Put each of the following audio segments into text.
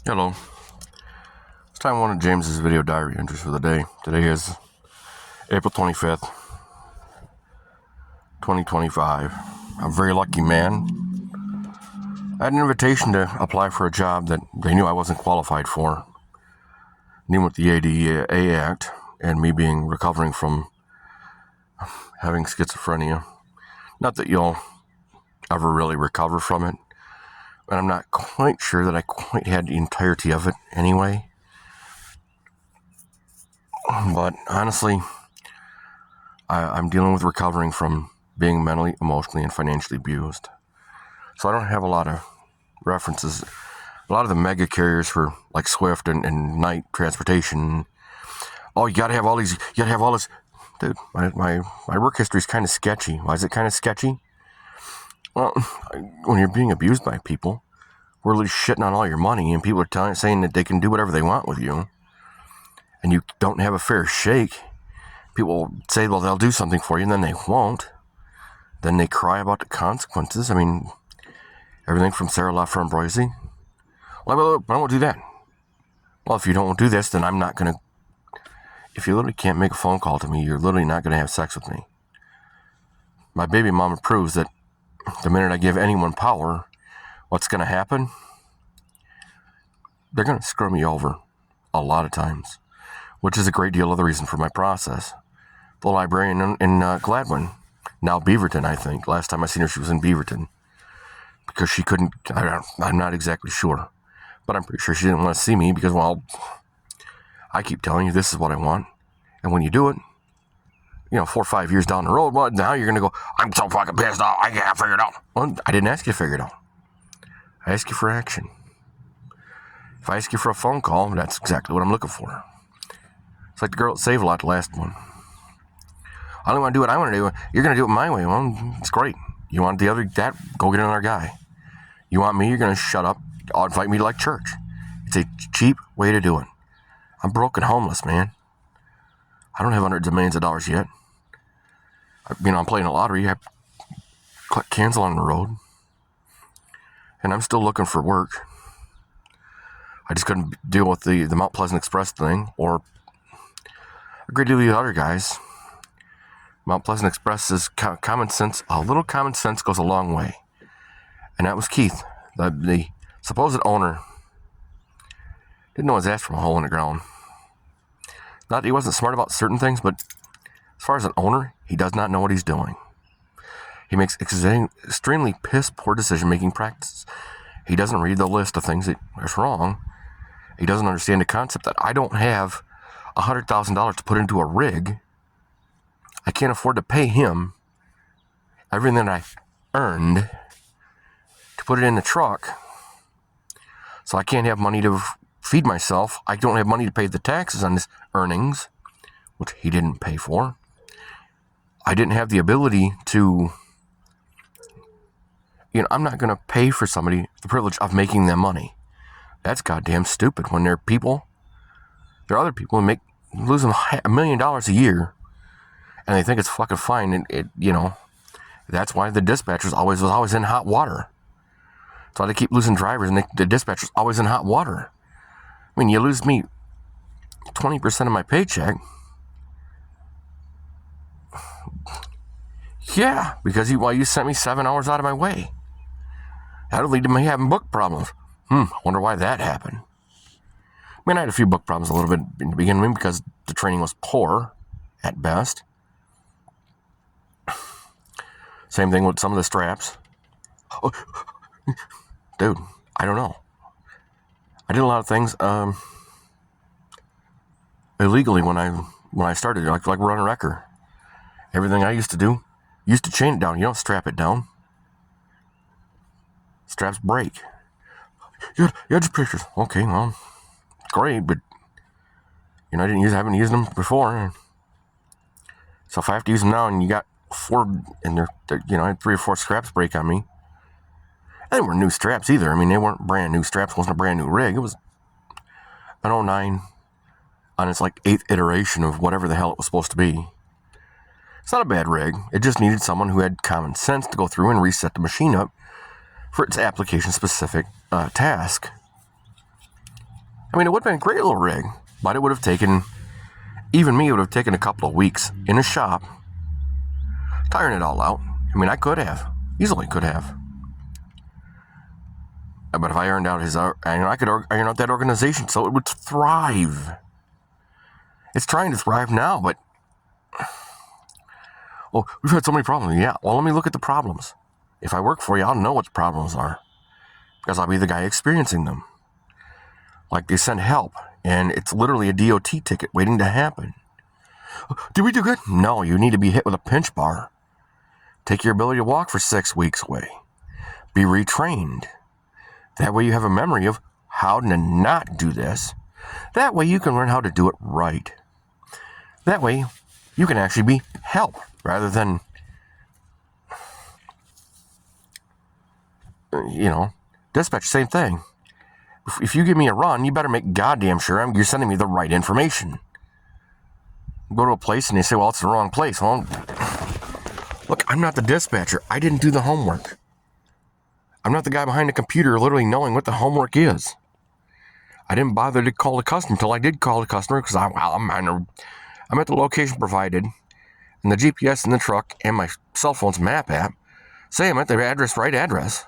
Hello. It's time one of James's video diary entries for the day. Today is April 25th, 2025. I'm a very lucky man. I had an invitation to apply for a job that they knew I wasn't qualified for. Even with the ADA Act and me being recovering from having schizophrenia. Not that you'll ever really recover from it, but I'm not quite sure that I quite had the entirety of it anyway. But honestly, I'm dealing with recovering from being mentally, emotionally, and financially abused. So I don't have a lot of references. A lot of the mega carriers for like Swift and night transportation. Oh, you gotta have all these. You gotta have all this. Dude, my work history is kind of sketchy. Why is it kind of sketchy? Well, when you're being abused by people, we're really shitting on all your money, and people are saying that they can do whatever they want with you, and you don't have a fair shake. People say, well, they'll do something for you, and then they won't. Then they cry about the consequences. I mean, everything from Sarah LaFramboise. Well, I won't do that. Well, if you don't do this, then I'm not going to. If you literally can't make a phone call to me, you're literally not going to have sex with me. My baby mama proves that the minute I give anyone power, what's going to happen? They're going to screw me over a lot of times, which is a great deal of the reason for my process. The librarian in Gladwin, now Beaverton, I think. Last time I seen her, she was in Beaverton. Because she couldn't, I'm not exactly sure. But I'm pretty sure she didn't want to see me because, well, I keep telling you this is what I want. And when you do it, 4 or 5 years down the road, well, now you're going to go, I'm so fucking pissed off, I can't figure it out. Well, I didn't ask you to figure it out. I asked you for action. If I ask you for a phone call, that's exactly what I'm looking for. It's like the girl at Save-A-Lot, the last one. I only want to do what I want to do. You're going to do it my way. Well, it's great. You want go get another guy. You want me, you're going to shut up or invite me to like church. It's a cheap way to do it. I'm broke and homeless, man. I don't have hundreds of millions of dollars yet. I'm playing a lottery. I collect cans along the road. And I'm still looking for work. I just couldn't deal with the Mount Pleasant Express thing or a great deal of the other guys. Mount Pleasant Express is common sense. A little common sense goes a long way. And that was Keith, the supposed owner. Didn't know his ass from a hole in the ground. Not that he wasn't smart about certain things, but as far as an owner, he does not know what he's doing. He makes extremely piss-poor decision-making practices. He doesn't read the list of things that's wrong. He doesn't understand the concept that I don't have $100,000 to put into a rig. I can't afford to pay him everything that I earned to put it in the truck. So I can't have money to feed myself. I don't have money to pay the taxes on his earnings, which he didn't pay for. I didn't have the ability to, I'm not going to pay for somebody the privilege of making them money. That's goddamn stupid when there are other people who lose them $1 million a year and they think it's fucking fine. And that's why the dispatcher's was always in hot water. That's why they keep losing drivers and the dispatcher's always in hot water. I mean, you lose me 20% of my paycheck. Yeah, because you sent me 7 hours out of my way. That'll lead to me having book problems. I wonder why that happened. I mean, I had a few book problems a little bit in the beginning because the training was poor at best. Same thing with some of the straps. Oh, dude, I don't know. I did a lot of things illegally when I started, like run a wrecker. Everything I used to chain it down. You don't strap it down. Straps break. You had your pictures. Okay, well, great, but I haven't used them before. So if I have to use them now, and you got 4, and I had 3 or 4 straps break on me. And they weren't new straps either. I mean, they weren't brand new straps. It wasn't a brand new rig. It was an 09 on its 8th iteration of whatever the hell it was supposed to be. It's not a bad rig. It just needed someone who had common sense to go through and reset the machine up for its application-specific task. I mean, it would have been a great little rig, but it would have taken, even me, it would have taken a couple of weeks in a shop, tiring it all out. I mean, I could have, easily could have. But if I ironed out I could iron out that organization so it would thrive. It's trying to thrive now, but, well, we've had so many problems. Yeah, well, let me look at the problems. If I work for you, I'll know what the problems are, because I'll be the guy experiencing them. Like they send help, and it's literally a DOT ticket waiting to happen. Did we do good? No, you need to be hit with a pinch bar. Take your ability to walk for 6 weeks away. Be retrained. That way you have a memory of how to not do this. That way you can learn how to do it right. That way you can actually be help rather than, dispatch, same thing. If you give me a run, you better make goddamn sure you're sending me the right information. Go to a place and they say, well, it's the wrong place. Well, look, I'm not the dispatcher. I didn't do the homework. I'm not the guy behind the computer literally knowing what the homework is. I didn't bother to call the customer until I did call the customer because I'm at the location provided, and the GPS in the truck and my cell phone's map app say I'm at the right address.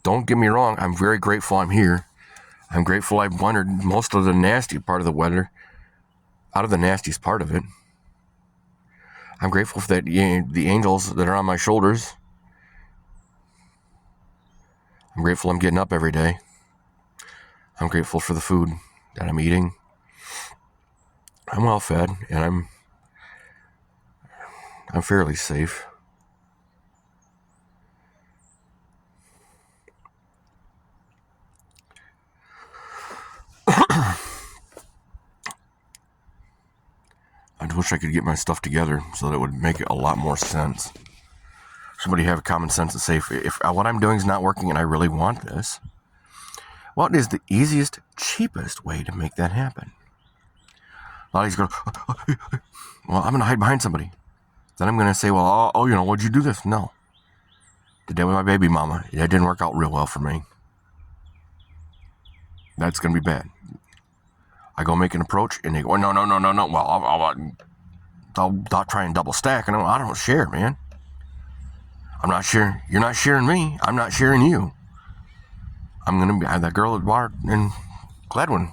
Don't get me wrong. I'm very grateful I'm here. I'm grateful I've wandered most of the nasty part of the weather out of the nastiest part of it. I'm grateful for that, the angels that are on my shoulders. I'm grateful I'm getting up every day. I'm grateful for the food that I'm eating. I'm well fed, and I'm fairly safe. I wish I could get my stuff together so that it would make a lot more sense. Somebody have common sense to say, if what I'm doing is not working and I really want this, what is the easiest, cheapest way to make that happen? A lot of these go, well, I'm going to hide behind somebody. Then I'm going to say, well, what'd you do this? No. Did that with my baby mama. That didn't work out real well for me. That's going to be bad. I go make an approach, and they go, no. Well, I'll try and double stack. And I don't share, man. I'm not sharing. You're not sharing me. I'm not sharing you. I'm going to be that girl at the bar in Gladwin.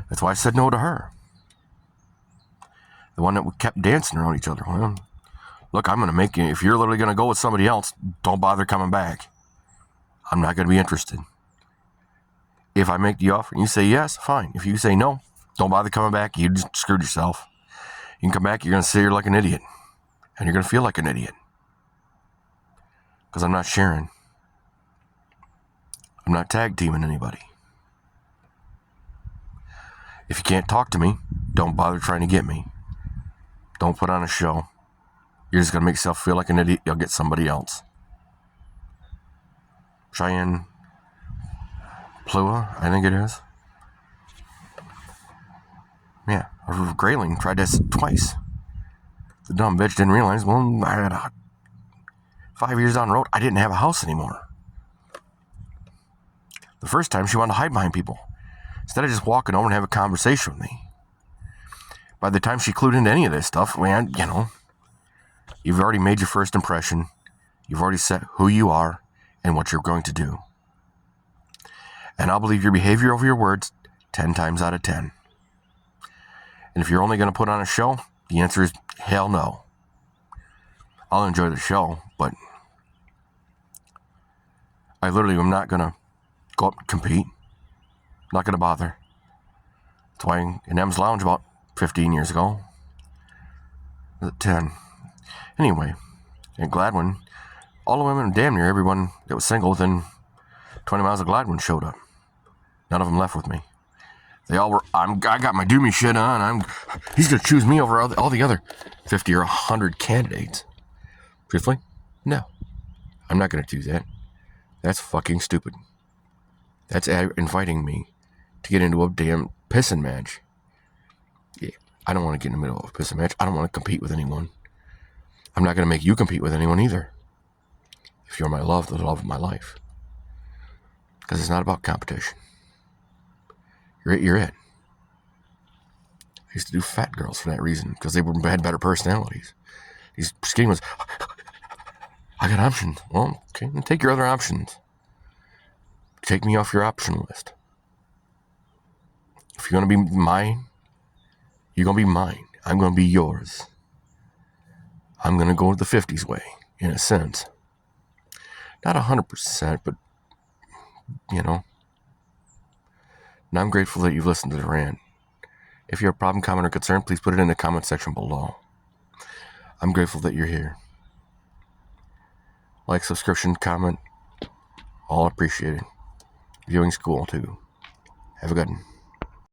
That's why I said no to her. The one that we kept dancing around each other. Well, look, I'm going to make you, if you're literally going to go with somebody else, don't bother coming back. I'm not going to be interested. If I make the offer and you say yes, fine. If you say no, don't bother coming back. You just screwed yourself. You can come back, you're going to sit here like an idiot. And you're going to feel like an idiot. Because I'm not sharing. I'm not tag teaming anybody. If you can't talk to me, don't bother trying to get me. Don't put on a show. You're just going to make yourself feel like an idiot. You'll get somebody else. Cheyenne Plua, I think it is. Yeah, Grayling tried this twice. The dumb bitch didn't realize, well, I had 5 years down the road, I didn't have a house anymore. The first time she wanted to hide behind people. Instead of just walking over and have a conversation with me. By the time she clued into any of this stuff, man, you've already made your first impression. You've already set who you are and what you're going to do. And I'll believe your behavior over your words 10 times out of 10. And if you're only going to put on a show, the answer is hell no. I'll enjoy the show, but I literally am not going to go up and compete. Not going to bother. That's why in M's Lounge about 15 years ago, 10. Anyway, in Gladwin, all the women, damn near everyone that was single within 20 miles of Gladwin showed up. None of them left with me. They all were, I got my do me shit on. He's going to choose me over all the other 50 or 100 candidates. Truthfully, no. I'm not going to do that. That's fucking stupid. That's inviting me to get into a damn pissing match. Yeah, I don't want to get in the middle of a pissing match. I don't want to compete with anyone. I'm not going to make you compete with anyone either. If you're my love, the love of my life. Because it's not about competition. You're it. I used to do fat girls for that reason, because they had better personalities. These skinny ones, I got options. Well, okay, then take your other options. Take me off your option list. If you're going to be mine, you're going to be mine. I'm going to be yours. I'm going to go the 50s way, in a sense. Not 100%, but, you know. And I'm grateful that you've listened to the rant. If you have a problem, comment, or concern, please put it in the comment section below. I'm grateful that you're here. Like, subscription, comment, all appreciated. Viewing's cool, too. Have a good one.